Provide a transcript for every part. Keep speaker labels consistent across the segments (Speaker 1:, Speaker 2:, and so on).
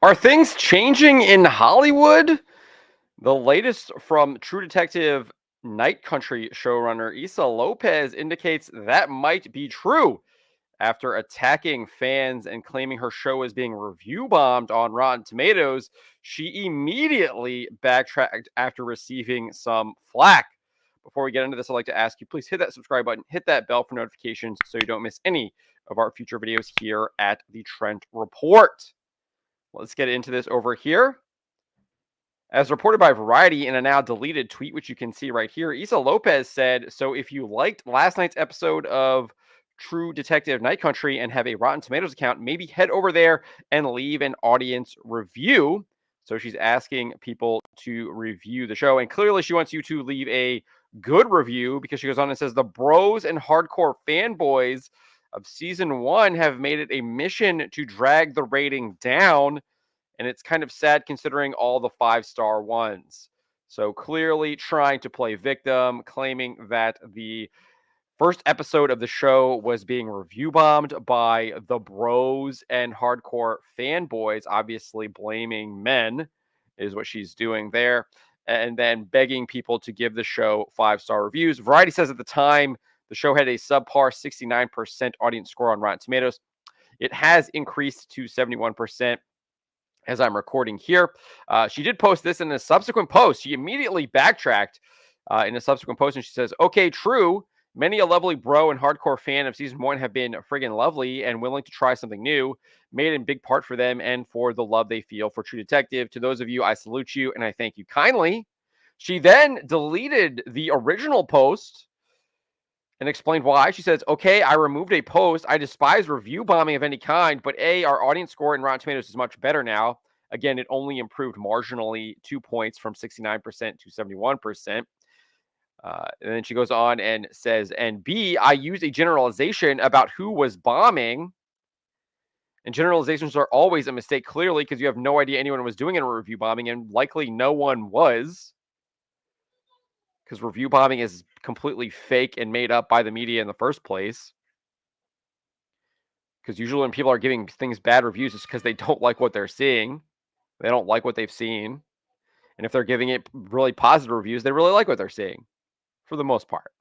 Speaker 1: Are things changing in Hollywood? The latest from True Detective Night Country showrunner Issa López indicates that might be true after attacking fans and claiming her show is being review bombed on Rotten Tomatoes. She immediately backtracked after receiving some flack. Before we get into this, I'd like to ask you please hit that subscribe button, hit that bell for notifications so you don't miss any of our future videos here at the Trent Report. Let's get into this over here. As reported by Variety in a now deleted tweet, which you can see right here, Issa López said, "So if you liked last night's episode of True Detective Night Country and have a Rotten Tomatoes account, maybe head over there and leave an audience review." So she's asking people to review the show. And clearly she wants you to leave a good review because she goes on and says, "The bros and hardcore fanboys of season one have made it a mission to drag the rating down. And it's kind of sad considering all the 5-star ones." So clearly trying to play victim, claiming that the first episode of the show was being review bombed by the bros and hardcore fanboys, obviously blaming men is what she's doing there. And then begging people to give the show 5-star reviews. Variety says at the time, the show had a subpar 69% audience score on Rotten Tomatoes. It has increased to 71% as I'm recording here. She did post this in a subsequent post. She immediately backtracked in a subsequent post, and she says, "Okay, true. Many a lovely bro and hardcore fan of season one have been friggin' lovely and willing to try something new, made in big part for them and for the love they feel for True Detective. To those of you, I salute you and I thank you kindly." She then deleted the original post and explained why. She says, "Okay, I removed a post. I despise review bombing of any kind, but our audience score in Rotten Tomatoes is much better now. Again, it only improved marginally 2 points from 69% to 71%. And then she goes on and says, "And B, I used a generalization about who was bombing. And generalizations are always a mistake, clearly, because you have no idea anyone was doing a review bombing, and likely no one was. Because review bombing is completely fake and made up by the media in the first place. Because usually when people are giving things bad reviews, it's because they don't like what they're seeing. They don't like what they've seen. And if they're giving it really positive reviews, they really like what they're seeing for the most part."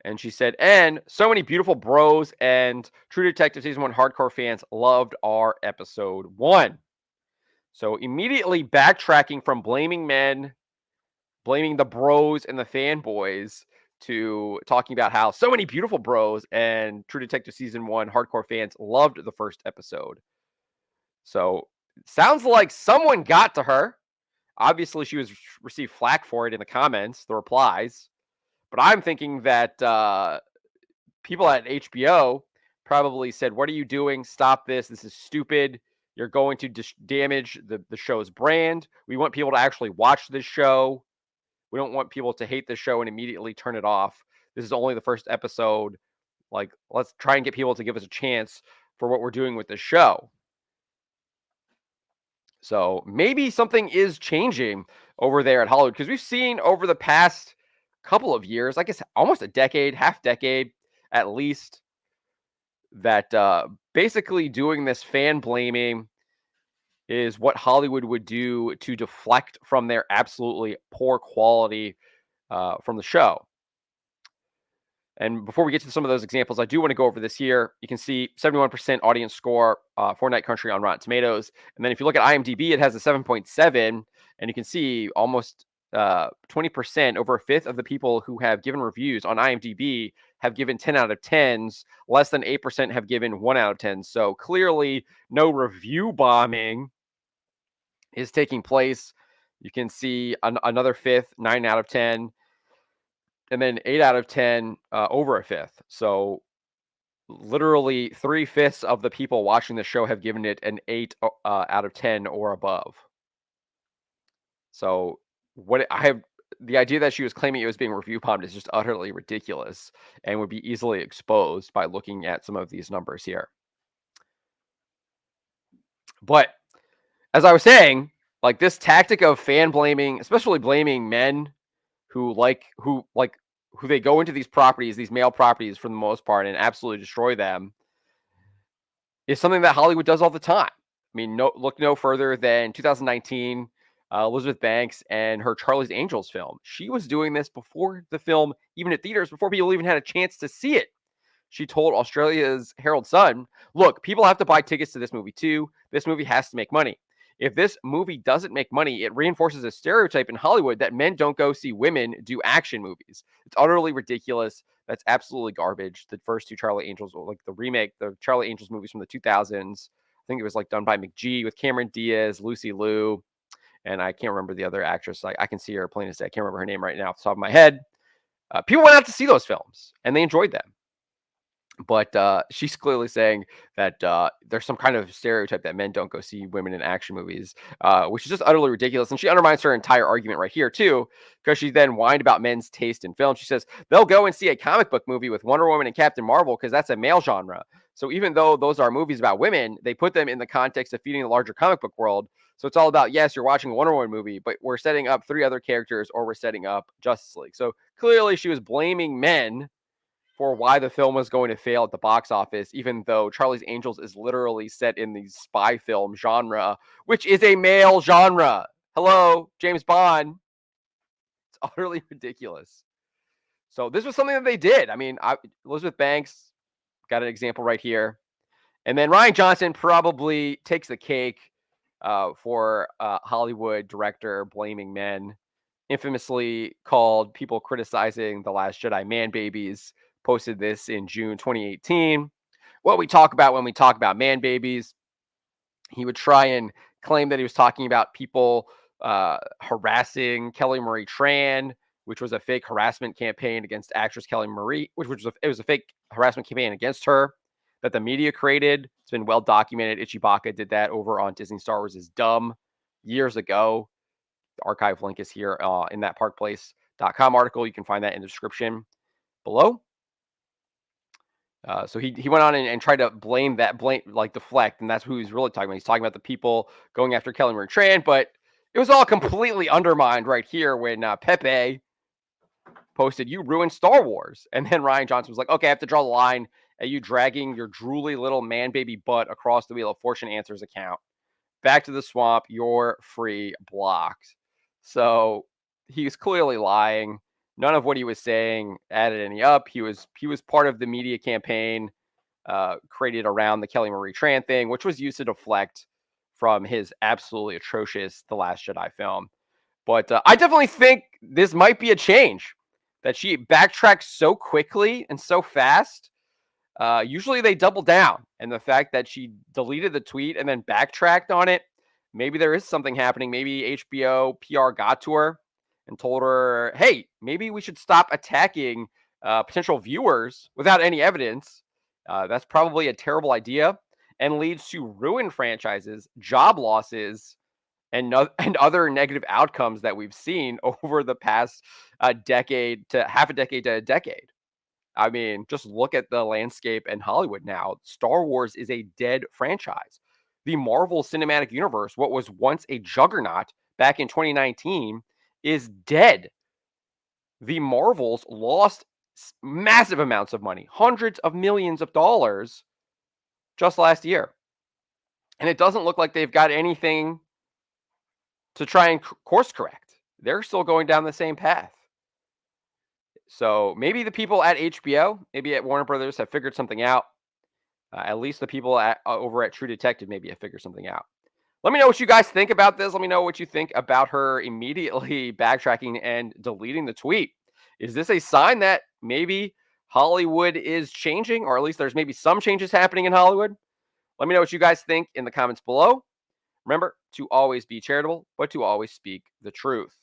Speaker 1: And she said, "And so many beautiful bros and True Detective season one hardcore fans loved our episode one." So immediately backtracking from blaming men, blaming the bros and the fanboys, to talking about how so many beautiful bros and True Detective season one hardcore fans loved the first episode. So sounds like someone got to her. Obviously, she was received flack for it in the comments, the replies. But I'm thinking that people at HBO probably said, "What are you doing? Stop this. This is stupid. You're going to damage the show's brand. We want people to actually watch this show. We don't want people to hate the show and immediately turn it off. This is only the first episode. Like, let's try and get people to give us a chance for what we're doing with the show." So maybe something is changing over there at Hollywood, because we've seen over the past couple of years, I guess almost a decade, half decade at least, that basically doing this fan blaming is what Hollywood would do to deflect from their absolutely poor quality from the show. And before we get to some of those examples, I do want to go over this here. You can see 71% audience score for Night Country on Rotten Tomatoes. And then if you look at IMDb, it has a 7.7. And you can see almost 20%, over a fifth of the people who have given reviews on IMDb have given 10 out of 10s. Less than 8% have given 1 out of 10. So clearly no review bombing is taking place. You can see another fifth, 9 out of 10. And then 8 out of 10 over a fifth. So literally 3/5 of the people watching the show have given it an 8 out of 10 or above. So the idea that she was claiming it was being review bombed is just utterly ridiculous and would be easily exposed by looking at some of these numbers here. But as I was saying, like, this tactic of fan blaming, especially blaming men who they go into these properties, these male properties for the most part, and absolutely destroy them, is something that Hollywood does all the time. mean, look no further than 2019, Elizabeth Banks and her Charlie's Angels film. She was doing this before the film even hit theaters, before people even had a chance to see it. She told Australia's Herald Sun, look, people have to buy tickets to this movie too. This movie has to make money. If this movie doesn't make money, it reinforces a stereotype in Hollywood that men don't go see women do action movies. It's utterly ridiculous. That's absolutely garbage. The first two Charlie Angels, like the remake, the Charlie Angels movies from the 2000s, I think it was like done by McGee with Cameron Diaz, Lucy Liu, and I can't remember the other actress. I can see her plain as day. I can't remember her name right now off the top of my head. People went out to see those films and they enjoyed them. But she's clearly saying that there's some kind of stereotype that men don't go see women in action movies, which is just utterly ridiculous. And she undermines her entire argument right here, too, because she then whined about men's taste in film. She says they'll go and see a comic book movie with Wonder Woman and Captain Marvel because that's a male genre. So even though those are movies about women, they put them in the context of feeding the larger comic book world. So it's all about, yes, you're watching a Wonder Woman movie, but we're setting up 3 other characters or we're setting up Justice League. So clearly she was blaming men for why the film was going to fail at the box office, even though Charlie's Angels is literally set in the spy film genre, which is a male genre. Hello, James Bond. It's utterly ridiculous. So this was something that they did. I mean, Elizabeth Banks got an example right here. And then Rian Johnson probably takes the cake for Hollywood director blaming men, infamously called people criticizing The Last Jedi man babies, posted this in June 2018. What we talk about when we talk about man babies, he would try and claim that he was talking about people harassing Kelly Marie Tran, which was a fake harassment campaign against actress Kelly Marie, which was it was a fake harassment campaign against her that the media created. It's been well documented. Ichibaka did that over on Disney Star Wars is Dumb years ago. The archive link is here in that parkplace.com article. You can find that in the description below. So he went on and tried to blame, like deflect, and that's who he's really talking about. He's talking about the people going after Kelly Marie Tran, but it was all completely undermined right here when Pepe posted, "You ruined Star Wars," and then Rian Johnson was like, "Okay, I have to draw the line at you dragging your drooly little man baby butt across the Wheel of Fortune Answers account. Back to the swamp. You're free blocked." So he's clearly lying. None of what he was saying added any up. He was part of the media campaign created around the Kelly Marie Tran thing, which was used to deflect from his absolutely atrocious The Last Jedi film. But I definitely think this might be a change, that she backtracked so quickly and so fast. Usually they double down, and the fact that she deleted the tweet and then backtracked on it, maybe there is something happening. Maybe HBO PR got to her and told her, hey, maybe we should stop attacking potential viewers without any evidence. That's probably a terrible idea and leads to ruined franchises, job losses, and other negative outcomes that we've seen over the past decade to half a decade to a decade. I mean, just look at the landscape in Hollywood now. Star Wars is a dead franchise. The Marvel Cinematic Universe, what was once a juggernaut back in 2019, is dead. The Marvels lost massive amounts of money, hundreds of millions of dollars just last year. And it doesn't look like they've got anything to try and course correct. They're still going down the same path. So maybe the people at HBO, maybe at Warner Brothers have figured something out. At least the people over at True Detective maybe have figured something out. Let me know what you guys think about this. Let me know what you think about her immediately backtracking and deleting the tweet. Is this a sign that maybe Hollywood is changing, or at least there's maybe some changes happening in Hollywood? Let me know what you guys think in the comments below. Remember to always be charitable, but to always speak the truth.